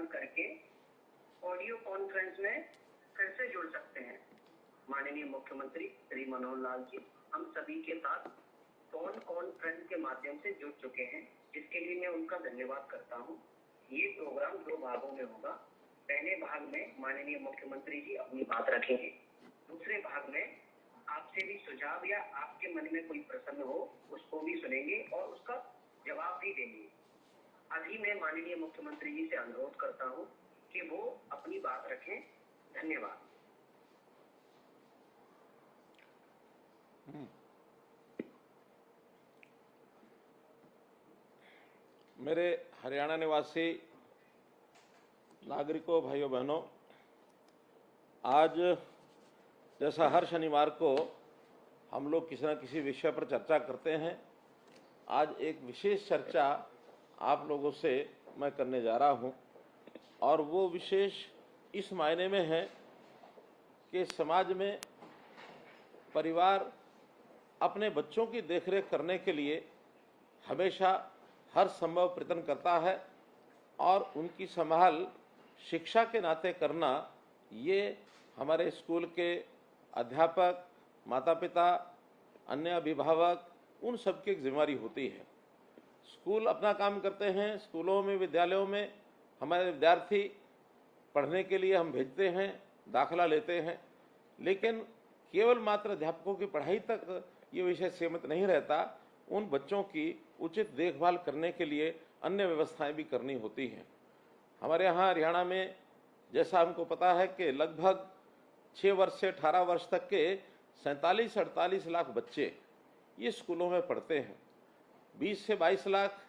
Call करके audio conference में फिर से जुड़ सकते हैं। माननीय मुख्यमंत्री श्री मनोहर लाल जी हम सभी के साथ फोन कॉन्फ्रेंस के माध्यम से जुड़ चुके हैं, जिसके लिए मैं उनका धन्यवाद करता हूं। ये प्रोग्राम 2 भागों में होगा। पहले भाग में माननीय मुख्यमंत्री जी अपनी बात रखेंगे, दूसरे भाग में आपसे भी सुझाव या आपके मन में कोई प्रश्न हो उसको भी सुनेंगे और उसका जवाब भी देंगे। अभी मैं माननीय मुख्यमंत्री जी से अनुरोध करता हूं कि वो अपनी बात रखें। धन्यवाद। मेरे हरियाणा निवासी नागरिकों, भाइयों बहनों, आज जैसा हर शनिवार को हम लोग किसी न किसी विषय पर चर्चा करते हैं, आज एक विशेष चर्चा आप लोगों से मैं करने जा रहा हूं और वो विशेष इस मायने में है कि समाज में परिवार अपने बच्चों की देखरेख करने के लिए हमेशा हर संभव प्रयत्न करता है और उनकी संभाल शिक्षा के नाते करना ये हमारे स्कूल के अध्यापक, माता पिता, अन्य अभिभावक, उन सबकी एक जिम्मेदारी होती है। स्कूल अपना काम करते हैं, स्कूलों में, विद्यालयों में हमारे विद्यार्थी पढ़ने के लिए हम भेजते हैं, दाखला लेते हैं, लेकिन केवल मात्र अध्यापकों की पढ़ाई तक ये विषय सीमित नहीं रहता। उन बच्चों की उचित देखभाल करने के लिए अन्य व्यवस्थाएं भी करनी होती हैं। हमारे यहाँ हरियाणा में जैसा हमको पता है कि लगभग 6 वर्ष से 18 वर्ष तक के 47-48 लाख बच्चे ये स्कूलों में पढ़ते हैं। 20 से 22 लाख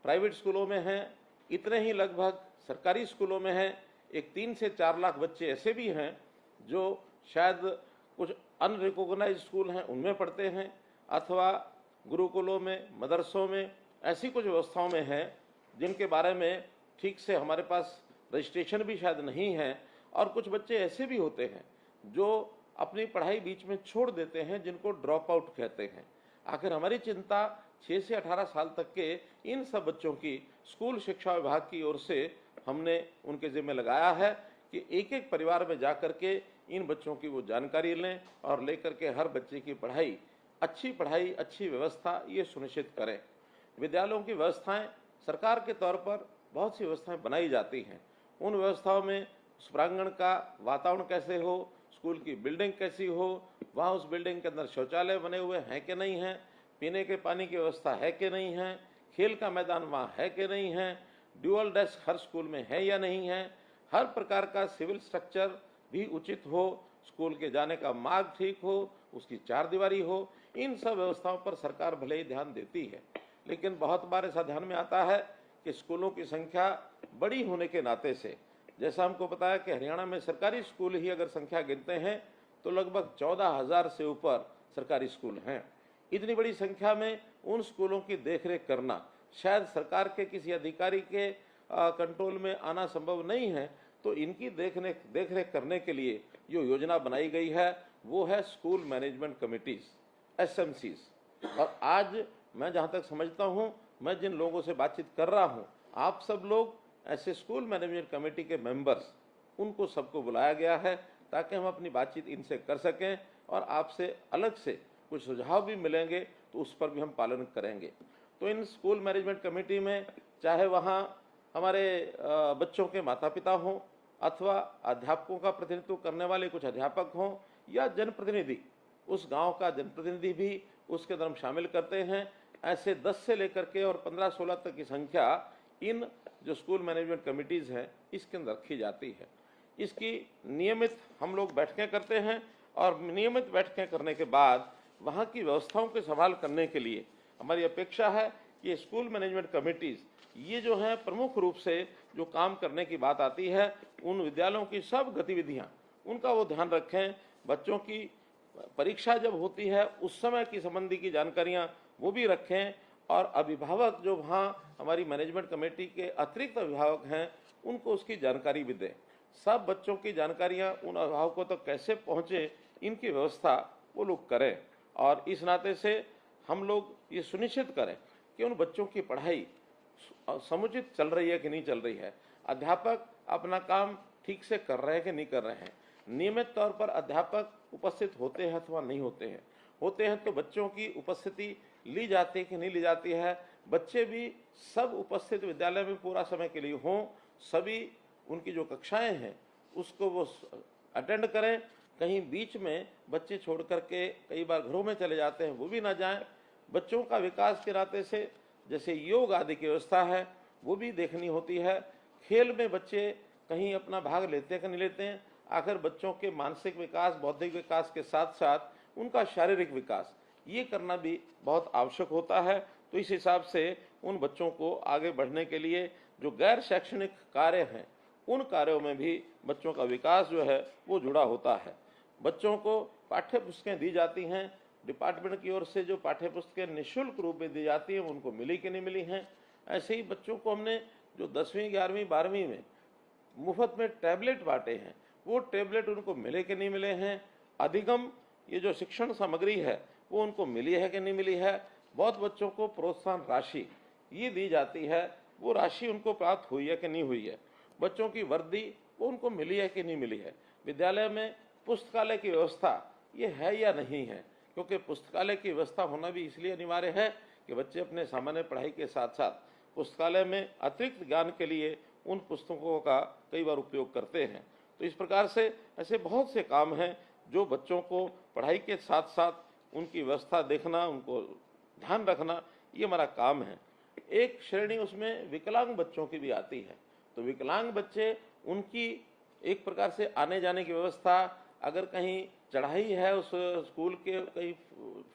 प्राइवेट स्कूलों में हैं, इतने ही लगभग सरकारी स्कूलों में हैं। एक 3 से 4 लाख बच्चे ऐसे भी हैं जो शायद कुछ अनरिकॉग्नाइज्ड स्कूल हैं उनमें पढ़ते हैं, अथवा गुरुकुलों में, मदरसों में, ऐसी कुछ व्यवस्थाओं में हैं जिनके बारे में ठीक से हमारे पास रजिस्ट्रेशन भी शायद नहीं है। और कुछ बच्चे ऐसे भी होते हैं जो अपनी पढ़ाई बीच में छोड़ देते हैं, जिनको ड्रॉप आउट कहते हैं। आखिर हमारी चिंता 6 से 18 साल तक के इन सब बच्चों की स्कूल शिक्षा विभाग की ओर से हमने उनके जिम्मे लगाया है कि एक एक परिवार में जाकर के इन बच्चों की वो जानकारी लें और लेकर के हर बच्चे की पढ़ाई, अच्छी व्यवस्था ये सुनिश्चित करें। विद्यालयों की व्यवस्थाएं सरकार के तौर पर बहुत सी व्यवस्थाएं बनाई जाती हैं। उन व्यवस्थाओं में उस प्रांगण का वातावरण कैसे हो, स्कूल की बिल्डिंग कैसी हो, वहाँ उस बिल्डिंग के अंदर शौचालय बने हुए हैं कि नहीं हैं, पीने के पानी की व्यवस्था है कि नहीं है, खेल का मैदान वहाँ है कि नहीं है, ड्यूअल डेस्क हर स्कूल में है या नहीं है, हर प्रकार का सिविल स्ट्रक्चर भी उचित हो, स्कूल के जाने का मार्ग ठीक हो, उसकी चारदीवारी हो। इन सब व्यवस्थाओं पर सरकार भले ही ध्यान देती है, लेकिन बहुत बार ऐसा ध्यान में आता है कि स्कूलों की संख्या बड़ी होने के नाते से, जैसा हमको पता है कि हरियाणा में सरकारी स्कूल ही अगर संख्या गिनते हैं तो लगभग 14,000 से ऊपर सरकारी स्कूल हैं। इतनी बड़ी संख्या में उन स्कूलों की देखरेख करना शायद सरकार के किसी अधिकारी के कंट्रोल में आना संभव नहीं है। तो इनकी देखरेख करने के लिए जो योजना बनाई गई है वो है स्कूल मैनेजमेंट कमिटीज, SMCs। और आज मैं जहाँ तक समझता हूँ, मैं जिन लोगों से बातचीत कर रहा हूँ, आप सब लोग ऐसे स्कूल मैनेजमेंट कमेटी के मेंबर्स, उनको सबको बुलाया गया है ताकि हम अपनी बातचीत इनसे कर सकें और आपसे अलग से कुछ सुझाव भी मिलेंगे तो उस पर भी हम पालन करेंगे। तो इन स्कूल मैनेजमेंट कमेटी में चाहे वहाँ हमारे बच्चों के माता पिता हों, अथवा अध्यापकों का प्रतिनिधित्व करने वाले कुछ अध्यापक हों, या जनप्रतिनिधि, उस गांव का जनप्रतिनिधि भी उसके अंदर हम शामिल करते हैं। ऐसे 10 से लेकर के और 15-16 तक की संख्या इन जो स्कूल मैनेजमेंट कमिटीज़ हैं इसके अंदर रखी जाती है। इसकी नियमित हम लोग बैठकें करते हैं और नियमित बैठकें करने के बाद वहाँ की व्यवस्थाओं की संभाल करने के लिए हमारी अपेक्षा है कि स्कूल मैनेजमेंट कमिटीज़ ये जो हैं प्रमुख रूप से जो काम करने की बात आती है, उन विद्यालयों की सब गतिविधियाँ उनका वो ध्यान रखें। बच्चों की परीक्षा जब होती है उस समय की संबंधी की जानकारियाँ वो भी रखें, और अभिभावक जो वहाँ हमारी मैनेजमेंट कमेटी के अतिरिक्त अभिभावक हैं उनको उसकी जानकारी भी दें। सब बच्चों की जानकारियाँ उन अभिभावकों तक कैसे पहुँचे, इनकी व्यवस्था वो लोग करें। और इस नाते से हम लोग ये सुनिश्चित करें कि उन बच्चों की पढ़ाई समुचित चल रही है कि नहीं चल रही है, अध्यापक अपना काम ठीक से कर रहे हैं कि नहीं कर रहे हैं, नियमित तौर पर अध्यापक उपस्थित होते हैं अथवा नहीं होते हैं, होते हैं तो बच्चों की उपस्थिति ली जाती है कि नहीं ली जाती है, बच्चे भी सब उपस्थित विद्यालय में पूरा समय के लिए हों, सभी उनकी जो कक्षाएं हैं उसको वो अटेंड करें, कहीं बीच में बच्चे छोड़ करके कई बार घरों में चले जाते हैं वो भी ना जाएं। बच्चों का विकास के नाते से जैसे योग आदि की व्यवस्था है वो भी देखनी होती है, खेल में बच्चे कहीं अपना भाग लेते हैं कि नहीं लेते हैं, आखिर बच्चों के मानसिक विकास, बौद्धिक विकास के साथ साथ उनका शारीरिक विकास ये करना भी बहुत आवश्यक होता है। तो इस हिसाब से उन बच्चों को आगे बढ़ने के लिए जो गैर शैक्षणिक कार्य हैं उन कार्यों में भी बच्चों का विकास जो है वो जुड़ा होता है। बच्चों को पाठ्य पुस्तकें दी जाती हैं, डिपार्टमेंट की ओर से जो पाठ्य पुस्तकें निःशुल्क रूप में दी जाती हैं उनको मिली कि नहीं मिली हैं। ऐसे ही बच्चों को हमने जो 10वीं 11वीं 12वीं में मुफ्त में टैबलेट बांटे हैं वो टैबलेट उनको मिले कि नहीं मिले हैं। अधिगम ये जो शिक्षण सामग्री है वो उनको मिली है कि नहीं मिली है। बहुत बच्चों को प्रोत्साहन राशि ये दी जाती है, वो राशि उनको प्राप्त हुई है कि नहीं हुई है। बच्चों की वर्दी वो उनको मिली है कि नहीं मिली है। विद्यालय में पुस्तकालय की व्यवस्था ये है या नहीं है, क्योंकि पुस्तकालय की व्यवस्था होना भी इसलिए अनिवार्य है कि बच्चे अपने सामान्य पढ़ाई के साथ साथ पुस्तकालय में अतिरिक्त ज्ञान के लिए उन पुस्तकों का कई बार उपयोग करते हैं। तो इस प्रकार से ऐसे बहुत से काम हैं जो बच्चों को पढ़ाई के साथ साथ उनकी व्यवस्था देखना, उनको ध्यान रखना, ये हमारा काम है। एक श्रेणी उसमें विकलांग बच्चों की भी आती है, तो विकलांग बच्चे उनकी एक प्रकार से आने जाने की व्यवस्था, अगर कहीं चढ़ाई है उस स्कूल के कहीं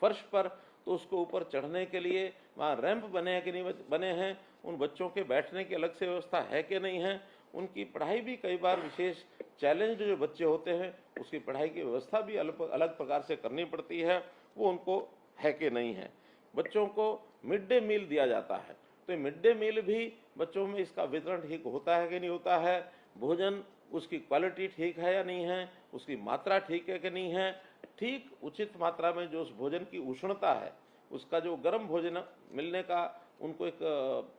फर्श पर तो उसको ऊपर चढ़ने के लिए वहाँ रैंप बने हैं कि नहीं बने हैं, उन बच्चों के बैठने की अलग से व्यवस्था है कि नहीं है, उनकी पढ़ाई भी कई बार विशेष चैलेंज जो बच्चे होते हैं उसकी पढ़ाई की व्यवस्था भी अलग प्रकार से करनी पड़ती है, वो उनको है कि नहीं है। बच्चों को मिड डे मील दिया जाता है, तो मिड डे मील भी बच्चों में इसका वितरण ठीक होता है कि नहीं होता है, भोजन उसकी क्वालिटी ठीक है या नहीं है, उसकी मात्रा ठीक है कि नहीं है, ठीक उचित मात्रा में जो उस भोजन की उष्णता है, उसका जो गर्म भोजन मिलने का उनको एक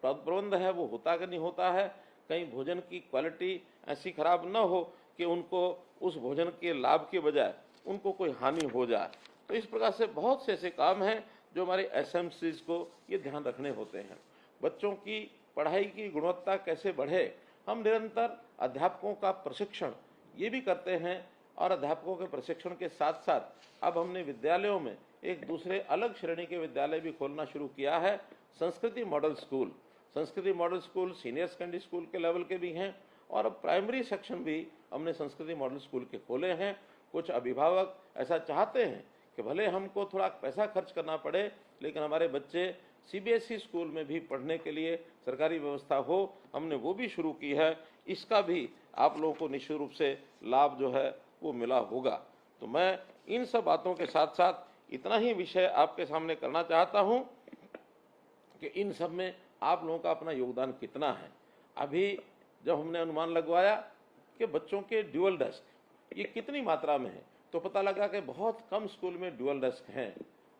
प्रबंध है वो होता कि नहीं होता है, कहीं भोजन की क्वालिटी ऐसी खराब न हो कि उनको उस भोजन के लाभ के बजाय उनको कोई हानि हो जाए। तो इस प्रकार से बहुत से ऐसे काम हैं जो हमारे एसएमसीज को ये ध्यान रखने होते हैं। बच्चों की पढ़ाई की गुणवत्ता कैसे बढ़े, हम निरंतर अध्यापकों का प्रशिक्षण ये भी करते हैं, और अध्यापकों के प्रशिक्षण के साथ साथ अब हमने विद्यालयों में एक दूसरे अलग श्रेणी के विद्यालय भी खोलना शुरू किया है। संस्कृति मॉडल स्कूल, संस्कृति model school senior secondary school के लेवल के भी हैं, और अब प्राइमरी सेक्शन भी हमने संस्कृति मॉडल स्कूल के खोले हैं। कुछ अभिभावक ऐसा चाहते हैं कि भले हमको थोड़ा पैसा खर्च करना पड़े लेकिन हमारे बच्चे सीबीएसई स्कूल में भी पढ़ने के लिए सरकारी व्यवस्था हो, हमने वो भी शुरू की है। इसका भी आप लोगों को निश्चित रूप से लाभ जो है वो मिला होगा। तो मैं इन सब बातों के साथ साथ इतना ही विषय आपके सामने करना चाहता हूं कि इन सब में आप लोगों का अपना योगदान कितना है। अभी जब हमने अनुमान लगवाया कि बच्चों के ड्यूअल डेस्क ये कितनी मात्रा में है, तो पता लगा कि बहुत कम स्कूल में ड्यूअल डेस्क हैं।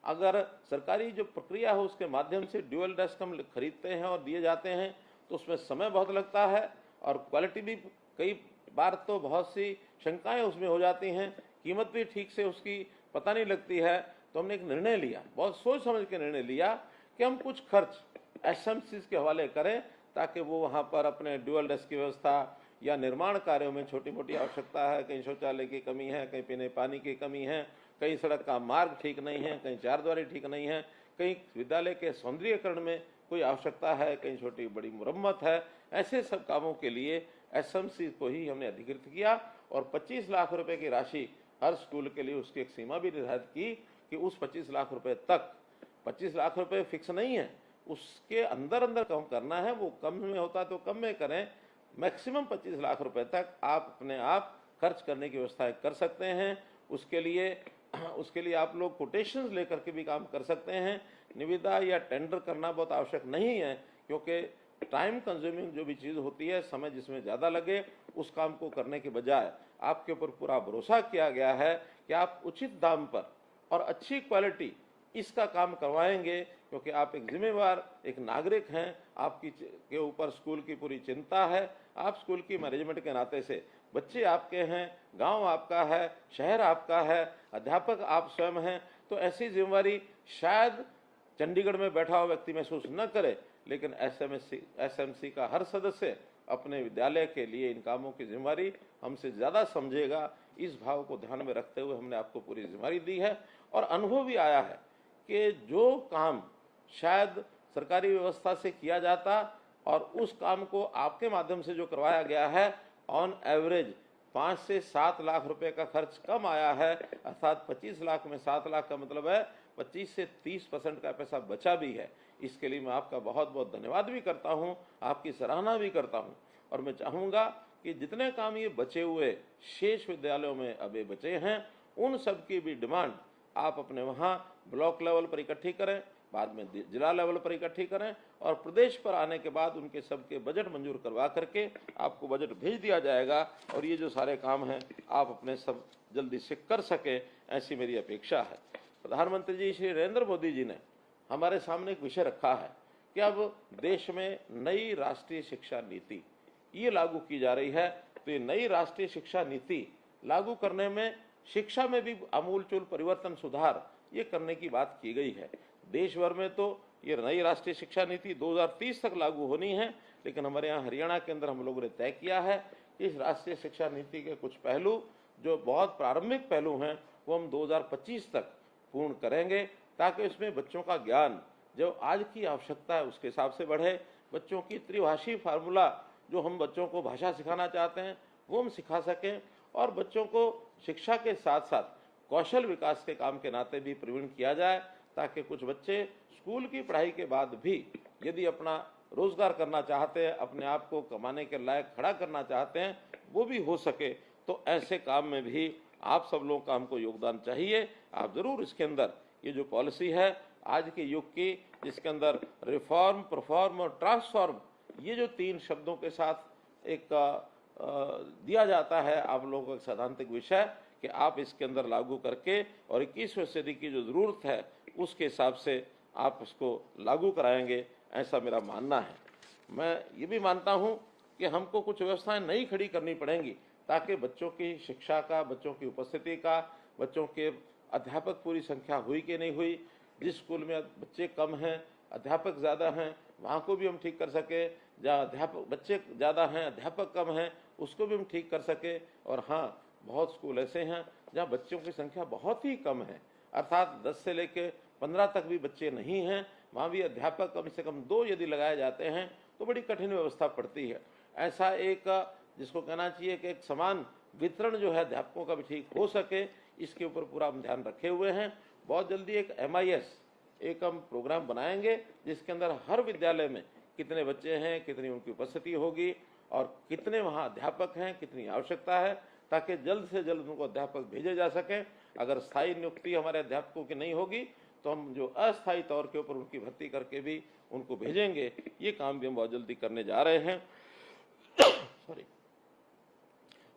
अगर सरकारी जो प्रक्रिया है उसके माध्यम से ड्यूअल डेस्क हम खरीदते हैं और दिए जाते हैं तो उसमें समय बहुत लगता है, और क्वालिटी भी कई बार तो बहुत सी शंकाएं उसमें हो जाती हैं, कीमत भी ठीक से उसकी पता नहीं लगती है। तो हमने एक निर्णय लिया, बहुत सोच समझ के निर्णय लिया कि हम कुछ खर्च एसएमसीज के हवाले करें ताकि वो वहाँ पर अपने ड्यूअल डेस्क की व्यवस्था या निर्माण कार्यों में छोटी मोटी आवश्यकता है, कहीं शौचालय की कमी है, कहीं पीने पानी की कमी है, कहीं सड़क का मार्ग ठीक नहीं है, कहीं चारद्वारी ठीक नहीं है, कहीं विद्यालय के सौंदर्यीकरण में कोई आवश्यकता है, कहीं छोटी बड़ी मुरम्मत है, ऐसे सब कामों के लिए एसएमसी को ही हमने अधिकृत किया और 25 लाख रुपए की राशि हर स्कूल के लिए उसकी एक सीमा भी निर्धारित की कि उस 25 लाख रुपए तक, 25 लाख रुपए फिक्स नहीं है, उसके अंदर अंदर कम करना है, वो कम में होता तो कम में करें, मैक्सिमम 25 लाख रुपए तक आप अपने आप खर्च करने की व्यवस्था कर सकते हैं। उसके लिए आप लोग कोटेशंस लेकर के भी काम कर सकते हैं। निविदा या टेंडर करना बहुत आवश्यक नहीं है, क्योंकि टाइम कंज्यूमिंग जो भी चीज़ होती है, समय जिसमें ज़्यादा लगे, उस काम को करने के बजाय आपके ऊपर पूरा भरोसा किया गया है कि आप उचित दाम पर और अच्छी क्वालिटी इसका काम करवाएंगे, क्योंकि आप एक जिम्मेवार एक नागरिक हैं, आपकी के ऊपर स्कूल की पूरी चिंता है। आप स्कूल की मैनेजमेंट के नाते से, बच्चे आपके हैं, गांव आपका है, शहर आपका है, अध्यापक आप स्वयं हैं, तो ऐसी जिम्मेवारी शायद चंडीगढ़ में बैठा हुआ व्यक्ति महसूस न करे, लेकिन एसएमसी का हर सदस्य अपने विद्यालय के लिए इन कामों की जिम्मेवारी हमसे ज़्यादा समझेगा। इस भाव को ध्यान में रखते हुए हमने आपको पूरी जिम्मेवारी दी है, और अनुभव भी आया है कि जो काम शायद सरकारी व्यवस्था से किया जाता और उस काम को आपके माध्यम से जो करवाया गया है, ऑन एवरेज 5 से 7 लाख रुपए का खर्च कम आया है, अर्थात 25 लाख में 7 लाख का मतलब है 25 से 30% का पैसा बचा भी है। इसके लिए मैं आपका बहुत बहुत धन्यवाद भी करता हूं, आपकी सराहना भी करता हूं, और मैं चाहूँगा कि जितने काम ये बचे हुए शेष विद्यालयों में अभी बचे हैं, उन सब की भी डिमांड आप अपने वहाँ ब्लॉक लेवल पर इकट्ठी करें, बाद में जिला लेवल पर इकट्ठी करें, और प्रदेश पर आने के बाद उनके सबके बजट मंजूर करवा करके आपको बजट भेज दिया जाएगा, और ये जो सारे काम हैं आप अपने सब जल्दी से कर सकें, ऐसी मेरी अपेक्षा है। प्रधानमंत्री जी श्री नरेंद्र मोदी जी ने हमारे सामने एक विषय रखा है कि अब देश में नई राष्ट्रीय शिक्षा नीति ये लागू की जा रही है। तो ये नई राष्ट्रीय शिक्षा नीति लागू करने में शिक्षा में भी आमूलचूल परिवर्तन, सुधार ये करने की बात की गई है। देश भर में तो ये नई राष्ट्रीय शिक्षा नीति 2030 तक लागू होनी है, लेकिन हमारे यहाँ हरियाणा के अंदर हम लोगों ने तय किया है कि इस राष्ट्रीय शिक्षा नीति के कुछ पहलू जो बहुत प्रारंभिक पहलू हैं वो हम 2025 तक पूर्ण करेंगे, ताकि उसमें बच्चों का ज्ञान जो आज की आवश्यकता है उसके हिसाब से बढ़े। बच्चों की त्रिभाषी फार्मूला जो हम बच्चों को भाषा सिखाना चाहते हैं वो हम सिखा सकें, और बच्चों को शिक्षा के साथ साथ कौशल विकास के काम के नाते भी प्रवीण किया जाए, ताकि कुछ बच्चे स्कूल की पढ़ाई के बाद भी यदि अपना रोजगार करना चाहते हैं, अपने आप को कमाने के लायक खड़ा करना चाहते हैं, वो भी हो सके। तो ऐसे काम में भी आप सब लोगों का हमको योगदान चाहिए। आप जरूर इसके अंदर ये जो पॉलिसी है आज के युग की, जिसके अंदर रिफॉर्म, परफॉर्म और ट्रांसफॉर्म, ये जो 3 शब्दों के साथ एक दिया जाता है आप लोगों का सैद्धांतिक विषय, कि आप इसके अंदर लागू करके और 21वीं सदी की जो ज़रूरत है उसके हिसाब से आप इसको लागू कराएंगे, ऐसा मेरा मानना है। मैं ये भी मानता हूँ कि हमको कुछ व्यवस्थाएं नई खड़ी करनी पड़ेंगी, ताकि बच्चों की शिक्षा का, बच्चों की उपस्थिति का, बच्चों के अध्यापक पूरी संख्या हुई कि नहीं हुई, जिस स्कूल में बच्चे कम हैं अध्यापक ज़्यादा हैं वहाँ को भी हम ठीक कर सके, जहाँ अध्यापक बच्चे ज़्यादा हैं अध्यापक कम हैं उसको भी हम ठीक कर सके। और हाँ, बहुत स्कूल ऐसे हैं जहाँ बच्चों की संख्या बहुत ही कम है, अर्थात 10 से लेके 15 तक भी बच्चे नहीं हैं, वहाँ भी अध्यापक कम से कम 2 यदि लगाए जाते हैं तो बड़ी कठिन व्यवस्था पड़ती है। ऐसा एक जिसको कहना चाहिए कि एक समान वितरण जो है अध्यापकों का भी ठीक हो सके, इसके ऊपर पूरा हम ध्यान रखे हुए हैं। बहुत जल्दी एक MIS एक हम प्रोग्राम बनाएंगे, जिसके अंदर हर विद्यालय में कितने बच्चे हैं, कितनी उनकी उपस्थिति होगी और कितने वहाँ अध्यापक हैं, कितनी आवश्यकता है, ताकि जल्द से जल्द उनको अध्यापक भेजे जा सकें। अगर स्थायी नियुक्ति हमारे अध्यापकों की नहीं होगी तो हम जो अस्थायी तौर के ऊपर उनकी भर्ती करके भी उनको भेजेंगे। ये काम भी हम बहुत जल्दी करने जा रहे हैं। सॉरी,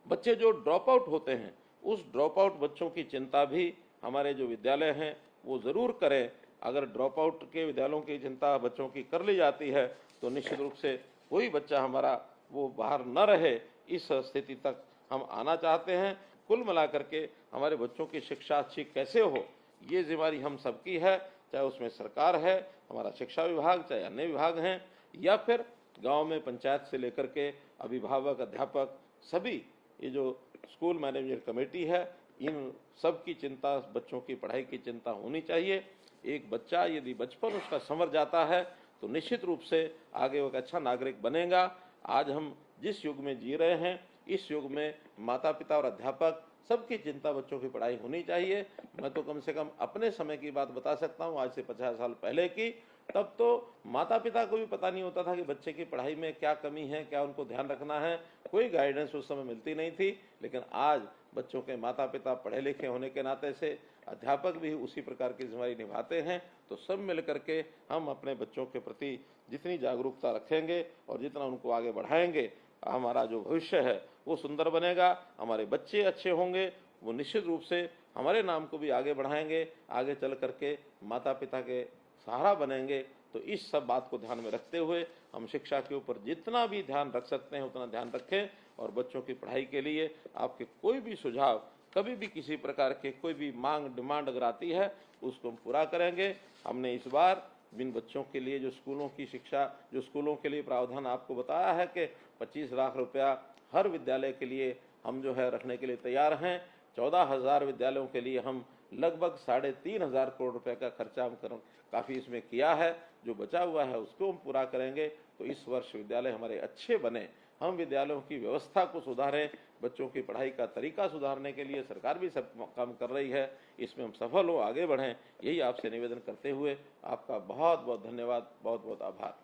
बच्चे जो ड्रॉप आउट होते हैं, उस ड्रॉप आउट बच्चों की चिंता भी हमारे जो विद्यालय हैं वो ज़रूर करें। अगर ड्रॉप आउट के विद्यालयों की चिंता बच्चों की कर ली जाती है तो निश्चित रूप से कोई बच्चा हमारा वो बाहर न रहे, इस स्थिति तक हम आना चाहते हैं। कुल मिलाकर के हमारे बच्चों की शिक्षा अच्छी कैसे हो, ये जिम्मेदारी हम सबकी है, चाहे उसमें सरकार है, हमारा शिक्षा विभाग, चाहे अन्य विभाग हैं, या फिर गांव में पंचायत से लेकर के अभिभावक, अध्यापक, सभी ये जो स्कूल मैनेजमेंट कमेटी है, इन सब की चिंता, बच्चों की पढ़ाई की चिंता होनी चाहिए। एक बच्चा यदि बचपन उसका संवर जाता है तो निश्चित रूप से आगे वो एक अच्छा नागरिक बनेगा। आज हम जिस युग में जी रहे हैं, इस युग में माता पिता और अध्यापक सबकी चिंता बच्चों की पढ़ाई होनी चाहिए। मैं तो कम से कम अपने समय की बात बता सकता हूँ, आज से 50 साल पहले की। तब तो माता पिता को भी पता नहीं होता था कि बच्चे की पढ़ाई में क्या कमी है, क्या उनको ध्यान रखना है, कोई गाइडेंस उस समय मिलती नहीं थी। लेकिन आज बच्चों के माता पिता पढ़े लिखे होने के नाते से अध्यापक भी उसी प्रकार की जिम्मेदारी निभाते हैं। तो सब मिल करके हम अपने बच्चों के प्रति जितनी जागरूकता रखेंगे और जितना उनको आगे बढ़ाएंगे, हमारा जो भविष्य है वो सुंदर बनेगा, हमारे बच्चे अच्छे होंगे, वो निश्चित रूप से हमारे नाम को भी आगे बढ़ाएंगे, आगे चल करके माता पिता के सहारा बनेंगे। तो इस सब बात को ध्यान में रखते हुए हम शिक्षा के ऊपर जितना भी ध्यान रख सकते हैं उतना ध्यान रखें, और बच्चों की पढ़ाई के लिए आपके कोई भी सुझाव, कभी भी किसी प्रकार के कोई भी मांग डिमांड अगर आती है उसको हम पूरा करेंगे। हमने इस बार जिन बच्चों के लिए जो स्कूलों की शिक्षा, जो स्कूलों के लिए प्रावधान आपको बताया है कि 25 लाख रुपया हर विद्यालय के लिए हम जो है रखने के लिए तैयार हैं। 14,000 विद्यालयों के लिए हम लगभग 3,500 करोड़ रुपए का खर्चा हम काफ़ी इसमें किया है। जो बचा हुआ है उसको हम पूरा करेंगे। तो इस वर्ष विद्यालय हमारे अच्छे बने, हम विद्यालयों की व्यवस्था को सुधारें, बच्चों की पढ़ाई का तरीका सुधारने के लिए सरकार भी सब काम कर रही है, इसमें हम सफल हो, आगे बढ़ें, यही आपसे निवेदन करते हुए आपका बहुत बहुत धन्यवाद, बहुत बहुत आभार।